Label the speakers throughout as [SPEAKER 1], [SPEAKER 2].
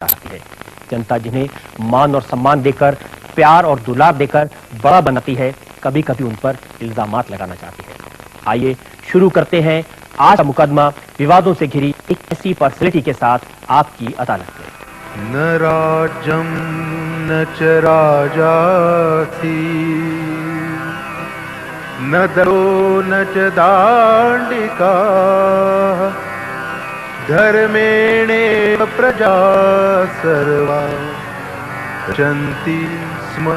[SPEAKER 1] चाहती है। जनता जिन्हें मान और सम्मान देकर, प्यार और दुलार देकर बड़ा बनाती है, कभी कभी उन पर इल्जामात लगाना चाहती है। आइए शुरू करते हैं आज का मुकदमा विवादों से घिरी एक ऐसी पर्सनैलिटी के साथ आपकी अदालत में।
[SPEAKER 2] न राज्यम न च राजासी न दरो न च दांडिका धर्मेणेव प्रजा सर्वा रचन्ति स्म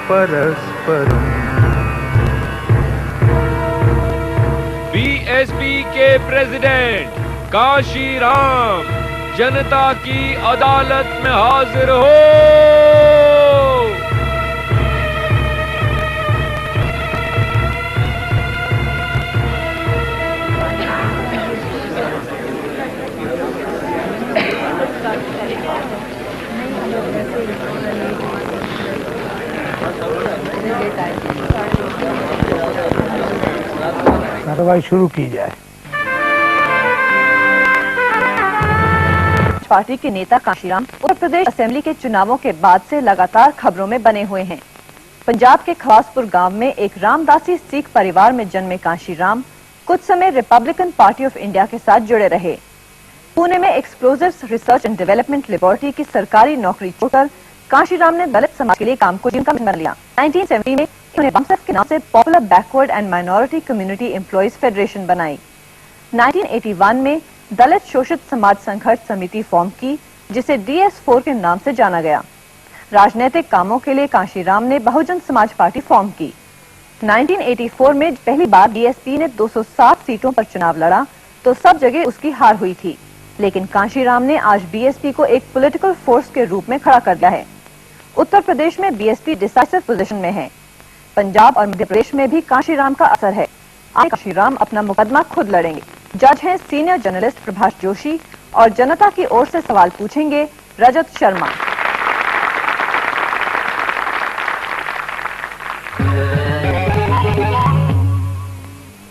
[SPEAKER 2] परस्परम्।
[SPEAKER 3] बीएसपी के प्रेसिडेंट काशीराम जनता की अदालत में हाजिर हो।
[SPEAKER 4] कार्रवाई शुरू की जाए।
[SPEAKER 5] पार्टी के नेता काशीराम उत्तर प्रदेश असेंबली के चुनावों के बाद से लगातार खबरों में बने हुए हैं। पंजाब के खवासपुर गांव में एक रामदासी सिख परिवार में जन्मे काशीराम कुछ समय रिपब्लिकन पार्टी ऑफ इंडिया के साथ जुड़े रहे। पुणे में explosives research and development laboratory की सरकारी नौकरी छोड़कर काशीराम ने दलित समाज के लिए काम को जिनका बना लिया। 1970 में उन्हें बामसेफ के नाम से popular backward and minority community employees federation बनाई। 1981 में दलित शोषित समाज संघर्ष समिति फॉर्म की, जिसे DS4 के नाम से जाना गया। राजनीतिक कामों के लिए काशीराम ने बहुजन समाज पार्टी फॉर्म की। 1984 में पहली बार BSP ने 207 सीटों पर चुनाव लड़ा तो सब जगह उसकी हार हुई थी, लेकिन काशीराम ने आज BSP को एक पॉलिटिकल फोर्स के रूप में खड़ा कर दिया है। उत्तर प्रदेश में BSP डिसाइसिव पोजीशन में है। पंजाब और मध्य प्रदेश में भी काशीराम का असर है। आज काशीराम अपना मुकदमा खुद लड़ेंगे। जज हैं सीनियर जर्नलिस्ट प्रभाष जोशी और जनता की ओर से सवाल पूछेंगे रजत शर्मा।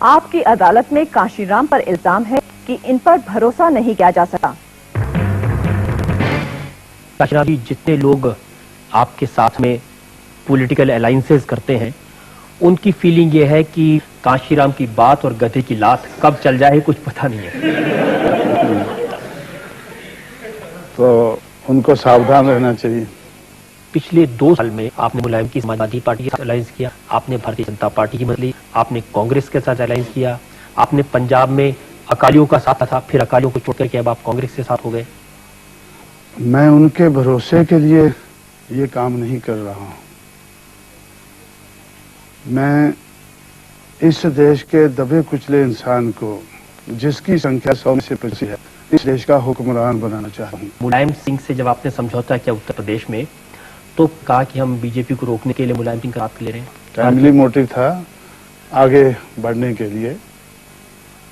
[SPEAKER 5] आपकी अदालत में काशीराम पर इल्जाम है कि इन पर भरोसा नहीं किया जा सका।
[SPEAKER 1] काशीराम जी, जितने लोग आपके साथ में पॉलिटिकल अलायंसेस करते हैं, उनकी फीलिंग ये है कि काशीराम की बात और गधे की लात कब चल जाए कुछ पता नहीं है।
[SPEAKER 4] तो उनको सावधान रहना चाहिए।
[SPEAKER 1] पिछले 2 साल में आपने मुलायम की समाजवादी पार्टी के साथ अलायंस किया, आपने भारतीय जनता पार्टी की मदद ली, आपने कांग्रेस के साथ अलायंस किया, आपने पंजाब में अकालियों का साथ था, फिर अकालियों को छोड़कर के अब आप कांग्रेस के साथ हो गए।
[SPEAKER 4] मैं उनके भरोसे के लिए ये काम नहीं कर रहा हूं। मैं इस देश के दबे कुचले इंसान को, जिसकी संख्या 100 में से 25 है, इस देश का हुक्मरान बनाना चाहता हूं।
[SPEAKER 1] मुलायम सिंह से जब आपने समझौता किया उत्तर प्रदेश में, तो कहा कि हम बीजेपी को रोकने के लिए मुलायम सिंह का साथ ले रहे हैं।
[SPEAKER 4] फैमिली मोटिव था आगे बढ़ने के लिए,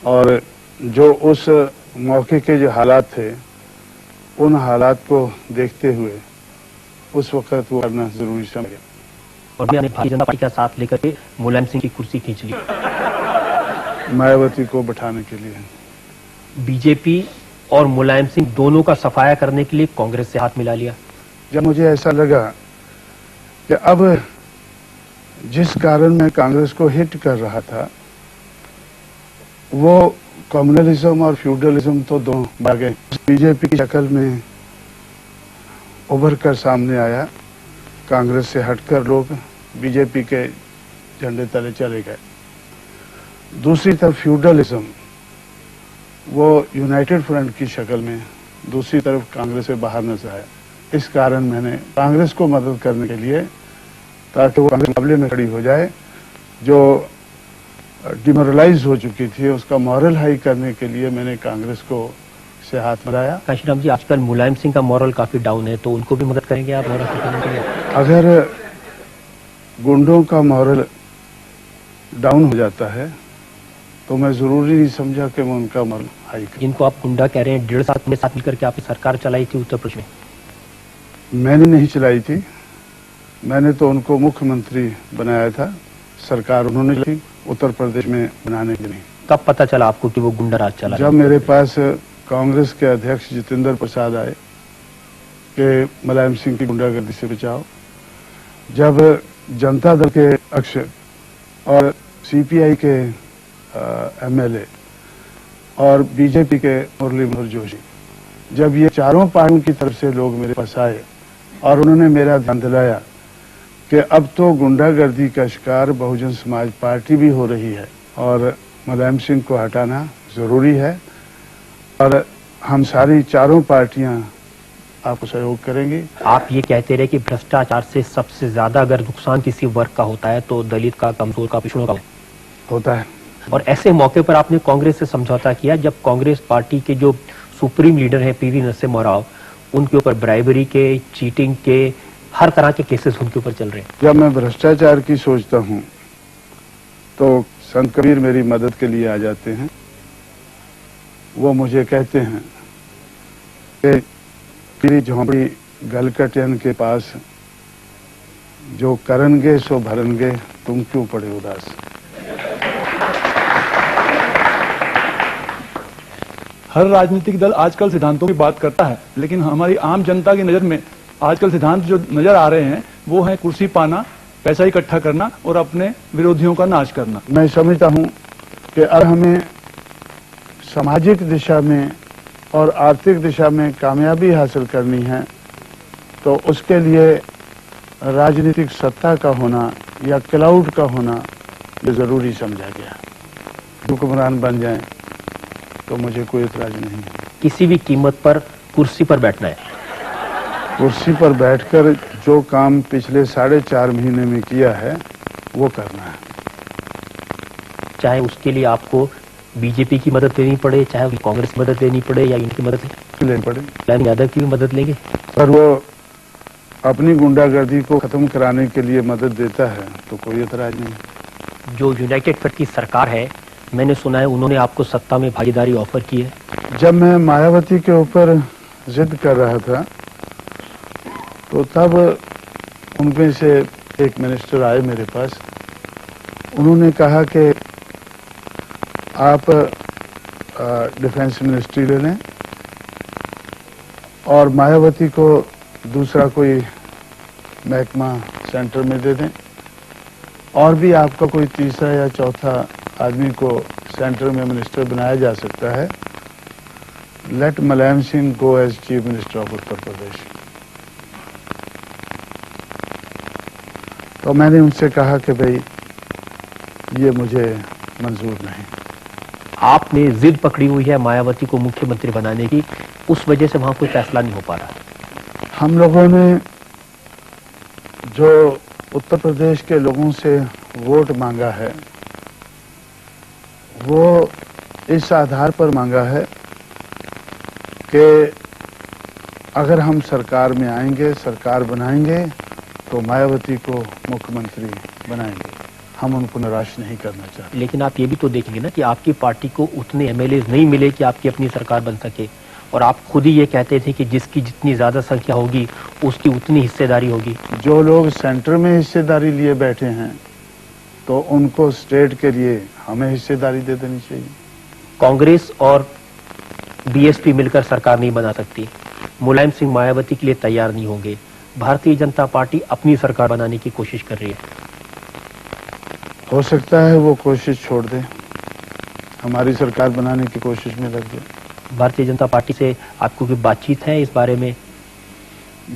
[SPEAKER 4] और जो उस मौके के जो हालात थे, उन हालात को देखते हुए उस वक्त वो करना जरूरी समझा।
[SPEAKER 1] और मैंने भारतीय जनता पार्टी का साथ लेकर के मुलायम सिंह की कुर्सी खींच ली
[SPEAKER 4] मायावती को बैठाने के लिए।
[SPEAKER 1] बीजेपी और मुलायम सिंह दोनों का सफाया करने के लिए कांग्रेस से हाथ मिला लिया।
[SPEAKER 4] जब मुझे ऐसा लगा कि अब जिस कारण मैं कांग्रेस को हिट कर रहा था, वो कम्युनलिज्म और फ्यूडलिज्म तो दोनों भागे बीजेपी की शक्ल में उभर कर सामने आया। कांग्रेस से हटकर लोग बीजेपी के झंडे तले चले गए। दूसरी तरफ फ्यूडलिज्म, वो यूनाइटेड फ्रंट की शक्ल में दूसरी तरफ कांग्रेस से बाहर नजर आया। इस कारण मैंने कांग्रेस को मदद करने के लिए, ताकि वो कांग्रेस मुकाबले में खड़ी हो जाए, जो डिमोरलाइज हो चुकी थी, उसका मॉरल हाई करने के लिए मैंने कांग्रेस को से हाथ मिलाया।
[SPEAKER 1] काशीराम जी, आजकल मुलायम सिंह का मॉरल काफी डाउन है, तो उनको भी मदद करेंगे आप मॉरल करने के लिए?
[SPEAKER 4] अगर गुंडों का मॉरल डाउन हो जाता है तो मैं जरूरी नहीं समझा कि मैं उनका मॉरल हाई करूं।
[SPEAKER 1] इनको आप गुंडा कह रहे हैं, 1.5 साल में साथ मिलकर के आपकी सरकार चलाई थी उत्तर प्रदेश में।
[SPEAKER 4] मैंने नहीं चलाई थी, मैंने तो उनको मुख्यमंत्री बनाया था। सरकार उन्होंने चलाई उत्तर प्रदेश में बनाने के लिए।
[SPEAKER 1] कब पता चला आपको कि वो गुंडा राज चला?
[SPEAKER 4] जब मेरे पास कांग्रेस के अध्यक्ष जितेंद्र प्रसाद आए कि मुलायम सिंह की गुंडागर्दी से बचाओ। जब जनता दल के अक्ष और सीपीआई के एमएलए और बीजेपी के मुरली मनोहर जोशी, जब ये चारों पार्टियों की तरफ से लोग मेरे पास आए और उन्होंने मेरा ध्यान दिलाया कि अब तो गुंडागर्दी का शिकार बहुजन समाज पार्टी भी हो रही है और मुलायम सिंह को हटाना जरूरी है और हम सारी चारों पार्टियां आपको सहयोग करेंगी।
[SPEAKER 1] आप ये कहते रहे कि भ्रष्टाचार से सबसे ज्यादा अगर नुकसान किसी वर्ग का होता है तो दलित का, कमजोर का, पिछड़ों का
[SPEAKER 4] होता है।
[SPEAKER 1] और ऐसे मौके पर आपने कांग्रेस से समझौता किया जब कांग्रेस पार्टी के जो सुप्रीम लीडर हैं पीवी नरसिम्हा राव, उनके ऊपर ब्राइबरी के, चीटिंग के, हर तरह के केसेस उनके ऊपर चल रहे हैं।
[SPEAKER 4] जब मैं भ्रष्टाचार की सोचता हूं तो संत कबीर मेरी मदद के लिए आ जाते हैं। वो मुझे कहते हैं कि तेरी झोंपड़ी गलकटियन के पास, जो करनगे सो भरनगे, तुम क्यों पड़े उदास।
[SPEAKER 6] हर राजनीतिक दल आजकल सिद्धांतों की बात करता है, लेकिन हमारी आम जनता की नजर में आजकल सिद्धांत जो नजर आ रहे हैं वो है कुर्सी पाना, पैसा इकट्ठा करना और अपने विरोधियों का नाश करना।
[SPEAKER 4] मैं समझता हूं कि अब हमें सामाजिक दिशा में और आर्थिक दिशा में कामयाबी हासिल करनी है तो उसके लिए राजनीतिक सत्ता का होना या क्लाउड का होना ये जरूरी समझा गया। हुक्मरान बन जाएं तो मुझे कोई इतराज नहीं है।
[SPEAKER 1] किसी भी कीमत पर कुर्सी पर बैठना है।
[SPEAKER 4] कुर्सी पर बैठकर जो काम पिछले 4.5 महीने में किया है वो करना है।
[SPEAKER 1] चाहे उसके लिए आपको बीजेपी की मदद लेनी पड़े, चाहे कांग्रेस की मदद लेनी पड़े या इनकी मदद
[SPEAKER 4] लेनी पड़े,
[SPEAKER 1] लालू यादव की भी मदद लेंगे।
[SPEAKER 4] पर वो अपनी गुंडागर्दी को खत्म कराने के लिए मदद देता है तो कोई एतराज नहीं।
[SPEAKER 1] जो यूनाइटेड फ्रंट की सरकार है, मैंने सुना है उन्होंने आपको सत्ता में भागीदारी ऑफर की है।
[SPEAKER 4] जब मैं मायावती के ऊपर जिद कर रहा था तो तब उनमें से एक मिनिस्टर आए मेरे पास। उन्होंने कहा कि आप डिफेंस मिनिस्ट्री ले लें और मायावती को दूसरा कोई महकमा सेंटर में दे दें और भी आपका कोई तीसरा या चौथा आदमी को सेंटर में मिनिस्टर बनाया जा सकता है। Let Mulayam Singh go as chief minister of Uttar Pradesh. तो मैंने उनसे कहा कि भाई ये मुझे मंजूर नहीं।
[SPEAKER 1] आपने जिद पकड़ी हुई है मायावती को मुख्यमंत्री बनाने की, उस वजह से वहां कोई फैसला नहीं हो पा रहा।
[SPEAKER 4] हम लोगों ने जो उत्तर प्रदेश के लोगों से वोट मांगा है वो इस आधार पर मांगा है कि अगर हम सरकार में आएंगे, सरकार बनाएंगे तो मायावती को मुख्यमंत्री बनाएंगे। हम उनको निराश नहीं करना चाहते।
[SPEAKER 1] लेकिन आप ये भी तो देखेंगे ना कि आपकी पार्टी को उतने एमएलए नहीं मिले कि आपकी अपनी सरकार बन सके, और आप खुद ही ये कहते थे कि जिसकी जितनी ज्यादा संख्या होगी उसकी उतनी हिस्सेदारी होगी।
[SPEAKER 4] जो लोग सेंटर में हिस्सेदारी लिए बैठे हैं तो उनको स्टेट के लिए हमें हिस्सेदारी दे देनी चाहिए।
[SPEAKER 1] कांग्रेस और बीएसपी मिलकर सरकार नहीं बना सकती। मुलायम सिंह मायावती के लिए तैयार नहीं होंगे। भारतीय जनता पार्टी अपनी सरकार बनाने की कोशिश कर रही है।
[SPEAKER 4] हो सकता है वो कोशिश छोड़ दे, हमारी सरकार बनाने की कोशिश में लग जाए।
[SPEAKER 1] भारतीय जनता पार्टी से आपको कोई बातचीत है इस बारे में?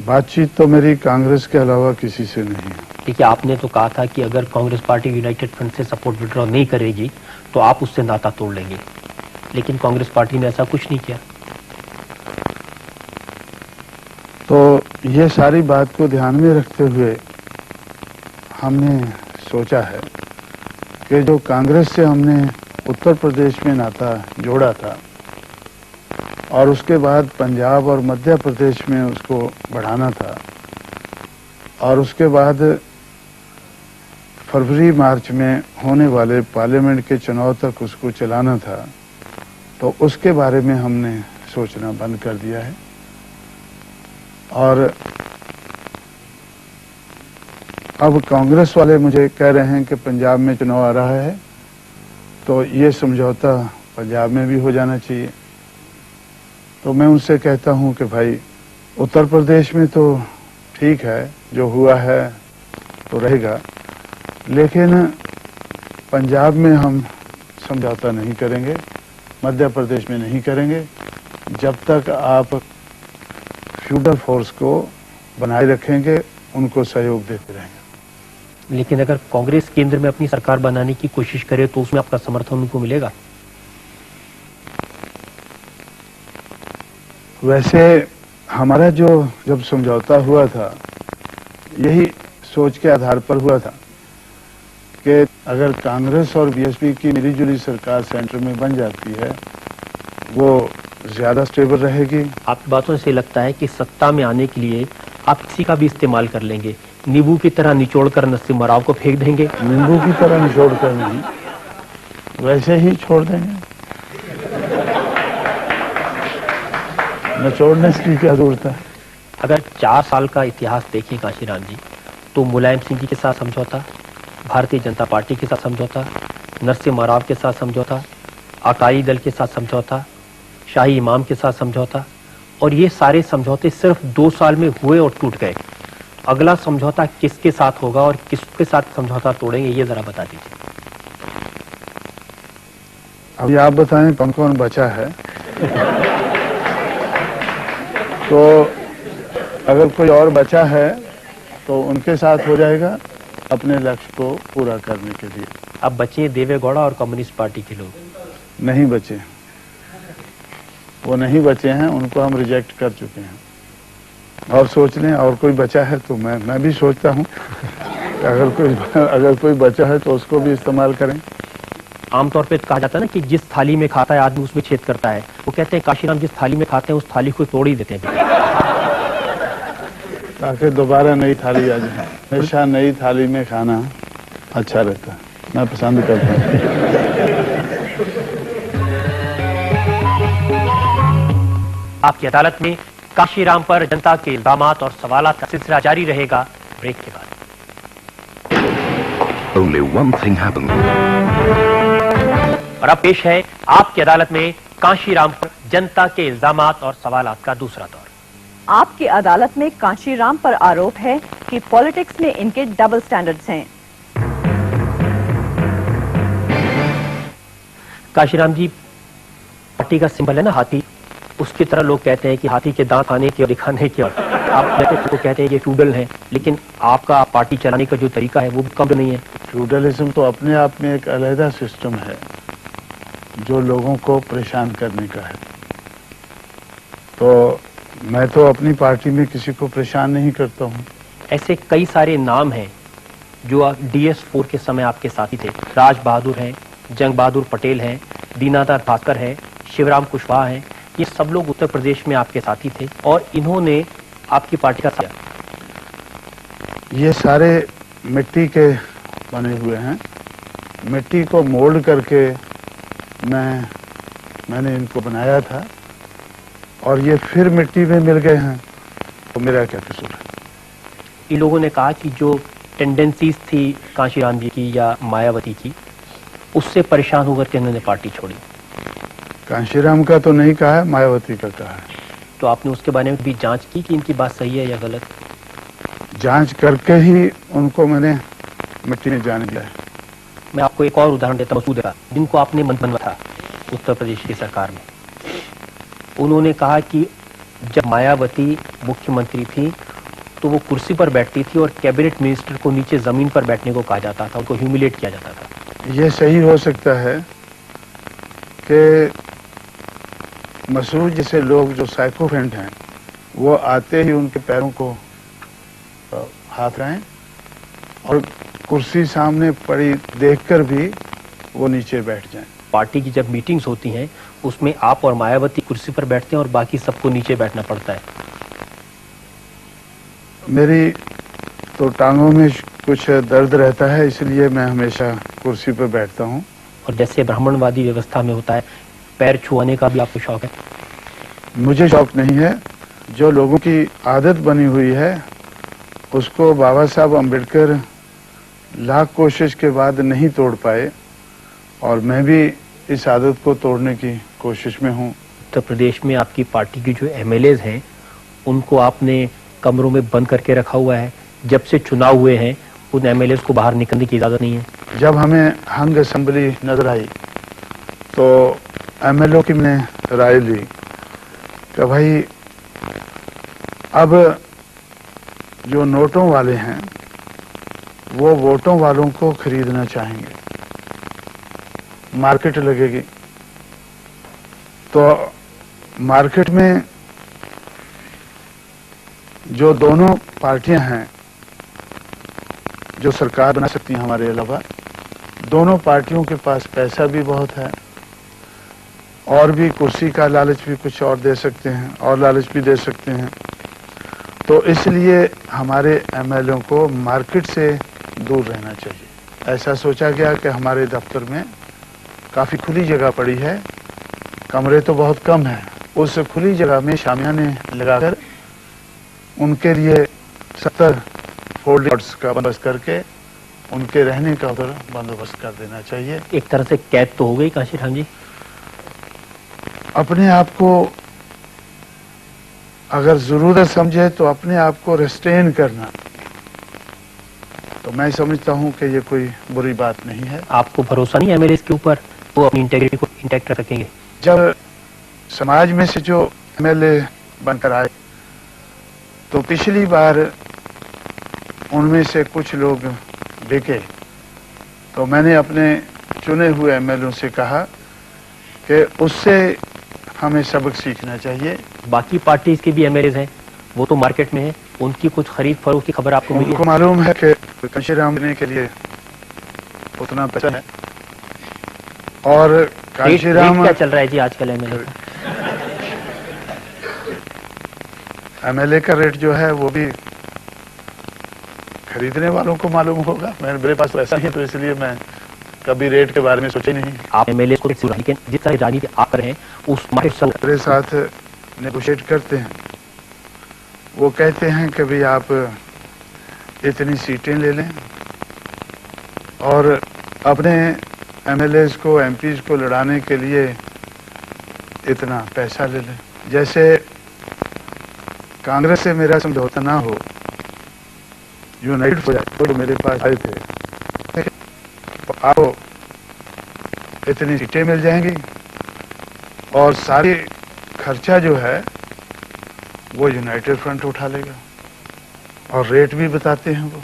[SPEAKER 4] बातचीत तो मेरी कांग्रेस के अलावा किसी से नहीं है।
[SPEAKER 1] देखिए, आपने तो कहा था कि अगर कांग्रेस पार्टी यूनाइटेड फ्रंट से सपोर्ट विड्रॉ नहीं करेगी तो आप उससे नाता तोड़ लेंगे, लेकिन कांग्रेस पार्टी ने ऐसा कुछ नहीं किया।
[SPEAKER 4] तो ये सारी बात को ध्यान में रखते हुए हमने सोचा है कि जो कांग्रेस से हमने उत्तर प्रदेश में नाता जोड़ा था और उसके बाद पंजाब और मध्य प्रदेश में उसको बढ़ाना था और उसके बाद फरवरी मार्च में होने वाले पार्लियामेंट के चुनाव तक उसको चलाना था, तो उसके बारे में हमने सोचना बंद कर दिया है। और अब कांग्रेस वाले मुझे कह रहे हैं कि पंजाब में चुनाव आ रहा है तो ये समझौता पंजाब में भी हो जाना चाहिए। तो मैं उनसे कहता हूं कि भाई उत्तर प्रदेश में तो ठीक है, जो हुआ है तो रहेगा, लेकिन पंजाब में हम समझौता नहीं करेंगे, मध्य प्रदेश में नहीं करेंगे, जब तक आप फ्यूडल फोर्स को बनाए रखेंगे, उनको सहयोग देते रहेंगे।
[SPEAKER 1] लेकिन अगर कांग्रेस केंद्र में अपनी सरकार बनाने की कोशिश करे तो उसमें आपका समर्थन उनको मिलेगा?
[SPEAKER 4] वैसे हमारा जो जब समझौता हुआ था, यही सोच के आधार पर हुआ था कि अगर कांग्रेस और बीएसपी की मिलीजुली सरकार सेंटर में बन जाती है, वो ज्यादा स्टेबल रहेगी।
[SPEAKER 1] आपकी बातों से लगता है कि सत्ता में आने के लिए आप किसी का भी इस्तेमाल कर लेंगे, नींबू की तरह निचोड़कर नरसिम्हा राव को फेंक देंगे।
[SPEAKER 4] नींबू की तरह निचोड़ कर नहीं, वैसे ही छोड़ देंगे। निचोड़ने की क्या जरूरत है?
[SPEAKER 1] अगर 4 साल का इतिहास देखें काशीराम जी, तो मुलायम सिंह जी के साथ समझौता, भारतीय जनता पार्टी के साथ समझौता, नरसिम्हा राव के साथ समझौता, अकाली दल के साथ समझौता, शाही इमाम के साथ समझौता, और ये सारे समझौते सिर्फ 2 साल में हुए और टूट गए। अगला समझौता किसके साथ होगा और किसके साथ समझौता तोड़ेंगे, ये जरा बता दीजिए।
[SPEAKER 4] अभी आप बताएं कौन कौन बचा है। तो अगर कोई और बचा है तो उनके साथ हो जाएगा, अपने लक्ष्य को पूरा करने के लिए।
[SPEAKER 1] अब बचे देवेगौड़ा और कम्युनिस्ट पार्टी के लोग?
[SPEAKER 4] नहीं बचे, वो नहीं बचे हैं, उनको हम रिजेक्ट कर चुके हैं। और सोच लें और कोई बचा है तो मैं भी सोचता हूं अगर कोई बचा है तो उसको भी इस्तेमाल करें।
[SPEAKER 1] आमतौर पे कहा जाता है ना कि जिस थाली में खाता है आदमी उसमें छेद करता है। वो कहते हैं काशीराम जिस थाली में खाते हैं उस थाली को तोड़ ही देते हैं,
[SPEAKER 4] ताकि दोबारा नई थाली आ जाए। हमेशा नई थाली में खाना अच्छा रहता है, मैं पसंद करता हूँ।
[SPEAKER 1] आपकी अदालत में काशीराम पर जनता के इल्जामात और सवालात का सिलसिला जारी रहेगा ब्रेक के बाद।
[SPEAKER 7] Only one thing happened.
[SPEAKER 1] और अब पेश है आपकी अदालत में काशीराम पर जनता के इल्जामात और सवालात का दूसरा दौर।
[SPEAKER 5] आपकी अदालत में काशीराम पर आरोप है कि पॉलिटिक्स में इनके डबल स्टैंडर्ड्स हैं।
[SPEAKER 1] काशीराम जी, पार्टी का सिंबल है ना हाथी, उसकी तरह लोग कहते हैं कि हाथी के दांत आने के और दिखाने के, और आप तो कहते हैं ये फ्यूडल है, लेकिन आपका पार्टी चलाने का जो तरीका है वो भी कम नहीं है।
[SPEAKER 4] फ्यूडलिज्म तो अपने आप में एक अलग सिस्टम है जो लोगों को परेशान करने का है। तो मैं तो अपनी पार्टी में किसी को परेशान नहीं करता हूँ।
[SPEAKER 1] ऐसे कई सारे नाम हैं जो DS4 के समय आपके साथी थे। राज बहादुर हैं, जंग बहादुर पटेल हैं, दीनानाथ भास्कर हैं, शिवराम कुशवाहा हैं। ये सब लोग उत्तर प्रदेश में आपके साथी थे और इन्होंने आपकी पार्टी का साथ।
[SPEAKER 4] ये सारे मिट्टी के बने हुए हैं, मिट्टी को मोल्ड करके मैंने इनको बनाया था और ये फिर मिट्टी में मिल गए हैं, तो मेरा क्या कसूर है?
[SPEAKER 1] इन लोगों ने कहा कि जो टेंडेंसीज थी काशीराम जी की या मायावती की, उससे परेशान होकर के इन्होंने पार्टी छोड़ी।
[SPEAKER 4] कांशीराम का तो नहीं कहा है, मायावती का कहा है।
[SPEAKER 1] तो आपने उसके बारे में भी जांच की कि इनकी बात सही है या गलत?
[SPEAKER 4] जांच करके ही उनको मैंने मिट्टी में जाने दिया है।
[SPEAKER 1] मैं आपको एक और उदाहरण देता हूँ। मसूद का, जिनको आपने मंत्री बनवा था उत्तर प्रदेश की सरकार में, उन्होंने कहा कि जब मायावती मुख्यमंत्री थी तो वो कुर्सी पर बैठती थी और कैबिनेट मिनिस्टर को नीचे जमीन पर बैठने को कहा जाता था, उनको ह्यूमिलेट किया जाता था।
[SPEAKER 4] ये सही हो सकता है कि मसूद जैसे लोग जो साइकोफेंट हैं वो आते ही उनके पैरों को हाथ लगाएं और कुर्सी सामने पड़ी देखकर भी वो नीचे बैठ जाएं।
[SPEAKER 1] पार्टी की जब मीटिंग्स होती हैं उसमें आप और मायावती कुर्सी पर बैठते हैं और बाकी सबको नीचे बैठना पड़ता है।
[SPEAKER 4] मेरी तो टांगों में कुछ दर्द रहता है, इसलिए मैं हमेशा कुर्सी पर बैठता हूँ।
[SPEAKER 1] और जैसे ब्राह्मणवादी व्यवस्था में होता है, पैर छुआने का भी आपको शौक है?
[SPEAKER 4] मुझे शौक नहीं है, जो लोगों की आदत बनी हुई है उसको बाबा साहब अम्बेडकर लाख कोशिश के बाद नहीं तोड़ पाए, और मैं भी इस आदत को तोड़ने की कोशिश में हूँ।
[SPEAKER 1] उत्तर प्रदेश में आपकी पार्टी की जो MLAs हैं उनको आपने कमरों में बंद करके रखा हुआ है। जब से चुनाव हुए हैं उन एमएलए को बाहर निकलने की इजाजत नहीं है।
[SPEAKER 4] जब हमें हंग असेंबली नजर आई तो एमएलए की मैंने राय ली कि भाई अब जो नोटों वाले हैं वो वोटों वालों को खरीदना चाहेंगे, मार्केट लगेगी। तो मार्केट में जो दोनों पार्टियां हैं जो सरकार बना सकती हैं हमारे अलावा, दोनों पार्टियों के पास पैसा भी बहुत है और भी कुर्सी का लालच भी कुछ और दे सकते हैं और लालच भी दे सकते हैं। तो इसलिए हमारे एमएलए को मार्केट से दूर रहना चाहिए। ऐसा सोचा गया कि हमारे दफ्तर में काफी खुली जगह पड़ी है, कमरे तो बहुत कम है, उस खुली जगह में शामियाने लगाकर उनके लिए 70 फोल्डिंग्स का बंदोबस्त करके उनके रहने का उधर बंदोबस्त कर देना चाहिए।
[SPEAKER 1] एक तरह से कैद तो हो गई काशीराम जी।
[SPEAKER 4] अपने आप को अगर जरूरत समझे तो अपने आप को रिस्ट्रेन करना, तो मैं समझता हूं कि ये कोई बुरी बात नहीं है।
[SPEAKER 1] आपको भरोसा नहीं है एमएलए के ऊपर, वो अपनी इंटेग्रिटी को इंटैक्ट रख सकेंगे?
[SPEAKER 4] जब समाज में से जो एमएलए बनकर आए तो पिछली बार उनमें से कुछ लोग बिके, तो मैंने अपने चुने हुए एमएलए से कहा कि उससे हमें सबक सीखना चाहिए।
[SPEAKER 1] बाकी पार्टीज के भी एमएलए हैं, वो तो मार्केट में है, उनकी कुछ खरीद फरोख्त की खबर आपको मिली?
[SPEAKER 4] उनको मालूम है कि काशीराम देने के लिए उतना पैसा है और काशीराम
[SPEAKER 1] क्या चल रहा है जी आजकल एमएलए का?
[SPEAKER 4] एमएलए का रेट जो है वो भी खरीदने वालों को मालूम होगा। मेरे पास पैसा नहीं है तो इसलिए मैं कभी रेट के बारे में सोचे नहीं।
[SPEAKER 1] आप एमएलए को जिस तरह राजनीति आप कर रहे हैं उस मार्केट से
[SPEAKER 4] मेरे साथ नेगोशिएट करते हैं, वो कहते हैं कि भाई आप इतनी सीटें ले लें और अपने एमएलए को एमपीज को लड़ाने के लिए इतना पैसा ले लें। जैसे कांग्रेस से मेरा समझौता ना हो, यूनाइटेड हो जाए, तो मेरे पास आए थे, तो आपको इतनी सीटें मिल जाएंगी और सारी खर्चा जो है वो यूनाइटेड फ्रंट उठा लेगा और रेट भी बताते हैं वो।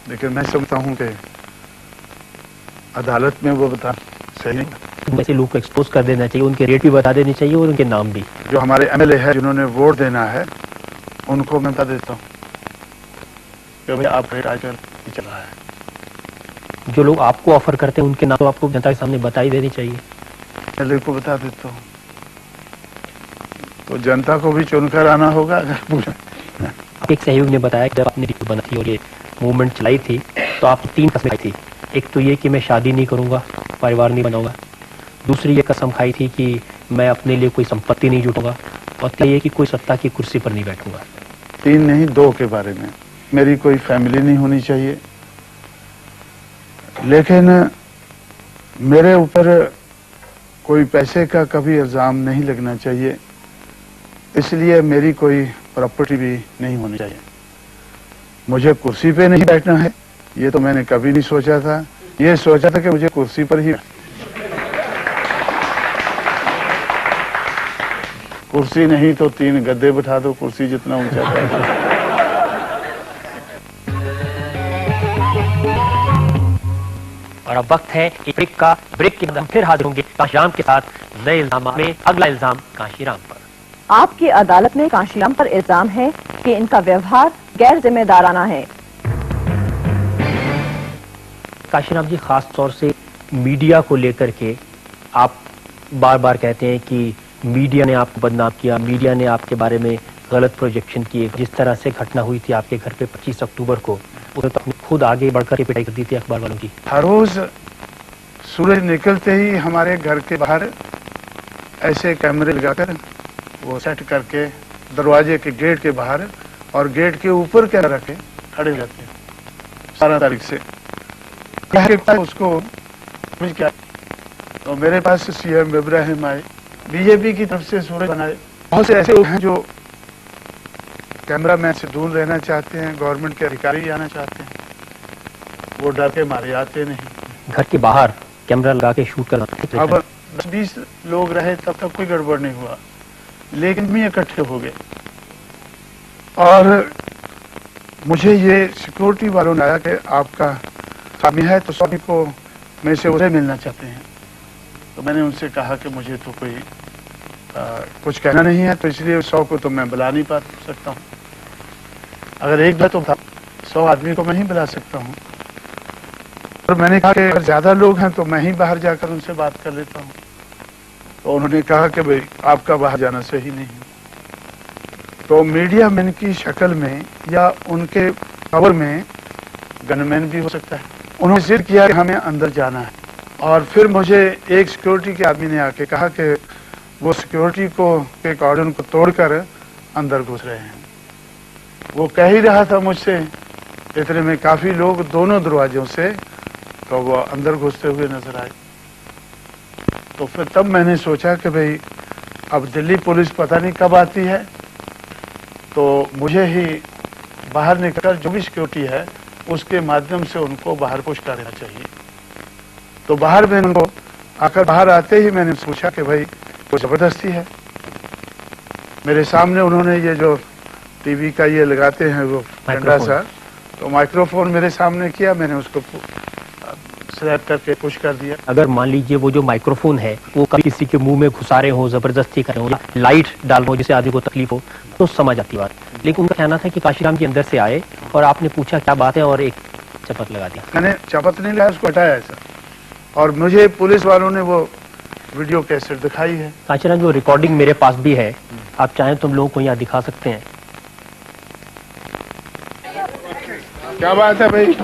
[SPEAKER 4] लेकिन मैं समझता हूं कि अदालत में वो बता सही नहीं।
[SPEAKER 1] ऐसे लोग को एक्सपोज कर देना चाहिए, उनके रेट भी बता देने चाहिए और उनके नाम भी।
[SPEAKER 4] जो हमारे एमएलए है जिन्होंने वोट देना है उनको मैं बता देता हूँ कि भाई आप रेट आजकल चल रहा है।
[SPEAKER 1] जो लोग आपको ऑफर करते हैं उनके नाम तो आपको जनता के सामने बता ही देनी चाहिए।
[SPEAKER 4] एमएलए को बता देता हूँ तो जनता को भी चुनकर आना होगा। अगर पूछा
[SPEAKER 1] एक सहयोग ने बताया कि जब आपने टीवी बना थी और ये मूवमेंट चलाई थी तो आप 3 कसमें खाई थी। एक तो ये कि मैं शादी नहीं करूंगा, परिवार नहीं बनाऊंगा। दूसरी ये कसम खाई थी कि मैं अपने लिए कोई संपत्ति नहीं जुटाऊंगा और ये कि कोई सत्ता की कुर्सी पर नहीं बैठूंगा।
[SPEAKER 4] 3 नहीं 2 के बारे में, मेरी कोई फैमिली नहीं होनी चाहिए, लेकिन मेरे ऊपर कोई पैसे का कभी इल्जाम नहीं लगना चाहिए, इसलिए मेरी कोई प्रॉपर्टी भी नहीं होनी चाहिए। मुझे कुर्सी पे नहीं बैठना है ये तो मैंने कभी नहीं सोचा था। ये सोचा था कि मुझे कुर्सी पर ही, कुर्सी नहीं तो 3 गद्दे बिठा दो, कुर्सी जितना ऊंचा है।
[SPEAKER 1] और अब वक्त है एक ब्रेक का। ब्रेक के बाद हम फिर हाजिर होंगे काशीराम के साथ नए इल्जाम में। अगला इल्जाम काशीराम पर।
[SPEAKER 5] आपकी अदालत में काशीराम पर इल्जाम है कि इनका व्यवहार गैर जिम्मेदाराना है।
[SPEAKER 1] काशीराम जी, खास तौर से मीडिया को लेकर के आप बार बार कहते हैं कि मीडिया ने आपको बदनाम किया, मीडिया ने आपके बारे में गलत प्रोजेक्शन किए। जिस तरह से घटना हुई थी आपके घर पे 25 अक्टूबर को, उसने तो अपनी खुद आगे बढ़कर के पिटाई कर दी थी अखबार वालों की।
[SPEAKER 4] हर रोज सूरज निकलते ही हमारे घर के बाहर ऐसे कैमरे लगाकर वो सेट करके दरवाजे के गेट के बाहर और गेट के ऊपर क्या रखे खड़े रहते हैं 12 तारीख से। उसको क्या तो मेरे पास सीएम इब्राहिम आए, बीजेपी की तरफ से सूरज बनाए, बहुत से ऐसे लोग हैं जो कैमरामैन से दूर रहना चाहते हैं, गवर्नमेंट के अधिकारी आना चाहते हैं, वो डर के मारे आते नहीं।
[SPEAKER 1] घर के बाहर कैमरा लगा के शूट करना।
[SPEAKER 4] अब 10-20 लोग रहे तब तक कोई गड़बड़ नहीं हुआ, लेकिन भी इकट्ठे हो गए और मुझे ये सिक्योरिटी वालों ने आया कि आपका स्वामी है तो स्वामी को में से उसे मिलना चाहते हैं। तो मैंने उनसे कहा कि मुझे तो कोई कुछ कहना नहीं है, तो इसलिए 100 को तो मैं बुला नहीं पा सकता हूँ। अगर एक बार तो 100 आदमी को मैं ही बुला सकता हूँ। और मैंने कहा कि अगर ज्यादा लोग हैं तो मैं ही बाहर जाकर उनसे बात कर लेता हूँ। तो उन्होंने कहा कि भाई आपका बाहर जाना सही नहीं है। तो मीडिया मैन की शक्ल में या उनके खबर में गनमैन भी हो सकता है। उन्होंने जिद किया कि हमें अंदर जाना है और फिर मुझे एक सिक्योरिटी के आदमी ने आके कहा कि वो सिक्योरिटी को के कॉर्डन को तोड़कर अंदर घुस रहे हैं। वो कह ही रहा था मुझसे, इतने में काफी लोग दोनों दरवाजों से तो वो अंदर घुसते हुए नजर आए। तो फिर तब मैंने सोचा कि भाई अब दिल्ली पुलिस पता नहीं कब आती है, तो मुझे ही बाहर निकलकर जो भी सिक्योरिटी है उसके माध्यम से उनको बाहर पुश कर देना चाहिए। तो बाहर मैंने उनको आकर बाहर आते ही मैंने पूछा कि भाई वो जबरदस्ती है। मेरे सामने उन्होंने ये जो टीवी का ये लगाते हैं वो डंडा सा, तो माइक्रोफोन मेरे सामने किया, मैंने उसको स्लैप करके पुश कर दिया।
[SPEAKER 1] अगर मान लीजिए वो जो माइक्रोफोन है वो कभी किसी के मुंह में घुसा रहे हो, जबरदस्ती कर रहे हो, लाइट डाल हो जिससे आदमी को तकलीफ हो, तो समझ आती बात। लेकिन उनका कहना था कि काशीराम जी अंदर से आए और आपने पूछा क्या बात है और एक चपत लगा दिया।
[SPEAKER 4] मैंने चपत नहीं लगाया, उसको हटाया ऐसा, और मुझे पुलिस वालों ने वो वीडियो कैसेट दिखाई है।
[SPEAKER 1] काशीराम जो रिकॉर्डिंग मेरे पास भी है, आप चाहें तुम लोगों को यहाँ दिखा सकते हैं।
[SPEAKER 4] क्या बात है भाई,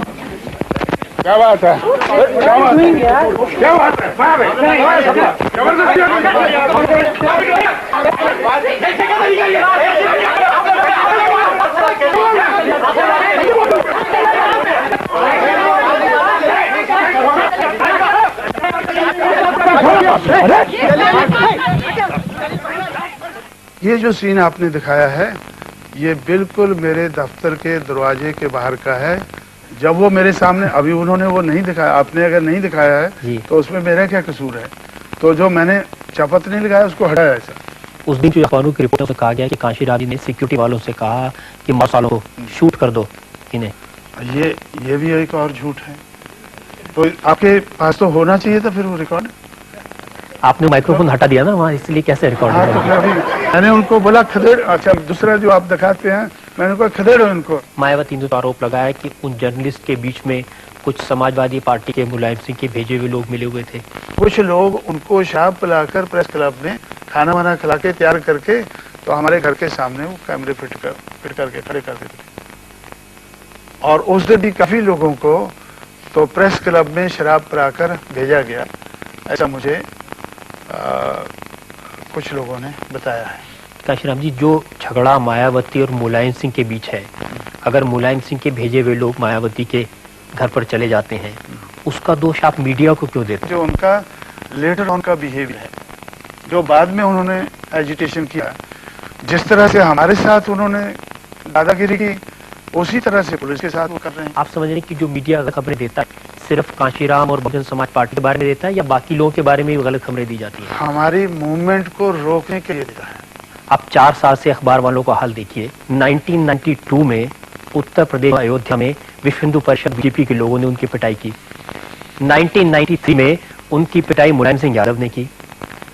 [SPEAKER 4] क्या बात है, क्या बात है, क्या बात ये जो सीन आपने दिखाया है ये बिल्कुल मेरे दफ्तर के दरवाजे के बाहर का है। जब वो मेरे सामने, अभी उन्होंने वो नहीं दिखाया, आपने अगर नहीं दिखाया है तो उसमें मेरा क्या कसूर है। तो जो मैंने चपत नहीं लगाया उसको हटाया ऐसा।
[SPEAKER 1] उस दिन जो अखबारों की रिपोर्टों से कहा गया कि काशीराम जी ने सिक्योरिटी वालों से कहा कि मसालों को शूट कर दो इन्हें,
[SPEAKER 4] ये भी एक और झूठ है। तो आपके पास तो होना चाहिए था फिर वो रिकॉर्ड।
[SPEAKER 1] आपने माइक्रोफोन हटा दिया ना वहाँ, इसलिए कैसे रिकॉर्ड
[SPEAKER 4] हाँ, तो मैंने उनको बोला खदेड़। अच्छा, दूसरा जो आप दिखाते हैं मैंने कहा खदेड़ो इनको।
[SPEAKER 1] मायावती ने तो आरोप लगाया कि उन जर्नलिस्ट के बीच में कुछ समाजवादी पार्टी के मुलायम सिंह के भेजे हुए लोग मिले हुए थे।
[SPEAKER 4] कुछ लोग उनको शराब पिलाकर प्रेस क्लब में खाना वाना खिला के तैयार करके तो हमारे घर के सामने वो कैमरे फिट करके खड़े कर देते थे। और उस दिन भी काफी लोगों को तो प्रेस क्लब में शराब पिलाकर भेजा गया, ऐसा मुझे कुछ लोगों ने बताया है।
[SPEAKER 1] काशीराम जी, जो झगड़ा मायावती और मुलायम सिंह के बीच है, अगर मुलायम सिंह के भेजे हुए लोग मायावती के घर पर चले जाते हैं, उसका दोष आप मीडिया को क्यों देते हैं?
[SPEAKER 4] जो उनका लेटर ऑन का बिहेवियर है, जो बाद में उन्होंने एजिटेशन किया, जिस तरह से हमारे साथ उन्होंने दादागिरी की, उसी तरह से पुलिस के साथ वो कर रहे हैं।
[SPEAKER 1] आप समझ रहे हैं कि जो मीडिया खबरें देता है सिर्फ काशीराम और बहुजन समाज पार्टी के बारे में देता है या बाकी लोगों के बारे में भी गलत खबरें दी जाती है?
[SPEAKER 4] हमारी मूवमेंट को रोकने के लिए देता है।
[SPEAKER 1] आप 4 साल से अखबार वालों का हाल देखिए। 1992 में उत्तर प्रदेश अयोध्या में विश्व हिंदू परिषद बीजेपी के लोगों ने उनकी पिटाई की। 1993 में उनकी पिटाई मुलायम सिंह यादव ने की।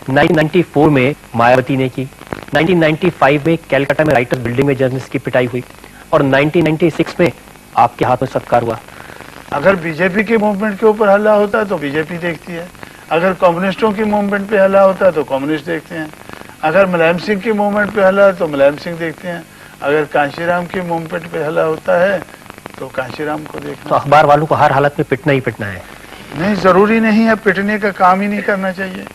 [SPEAKER 1] 1994 में मायावती ने की। 1995 में कैलकाटा में राइटर्स बिल्डिंग में जर्नलिस्ट की पिटाई हुई और 1996 में आपके हाथ में सत्कार हुआ।
[SPEAKER 4] अगर बीजेपी के मूवमेंट के ऊपर हल्ला होता है तो बीजेपी देखती है, अगर कम्युनिस्टों की मूवमेंट पे हल्ला होता है तो कम्युनिस्ट देखते हैं, अगर मुलायम सिंह की मूवमेंट पे हल्ला है तो मुलायम सिंह देखते हैं, अगर कांशीराम की मूवमेंट पे हल्ला होता है तो कांशीराम को देखना।
[SPEAKER 1] तो अखबार वालों को हर हालत में पिटना ही पिटना है?
[SPEAKER 4] नहीं, जरूरी नहीं है, पिटने का काम ही नहीं करना चाहिए।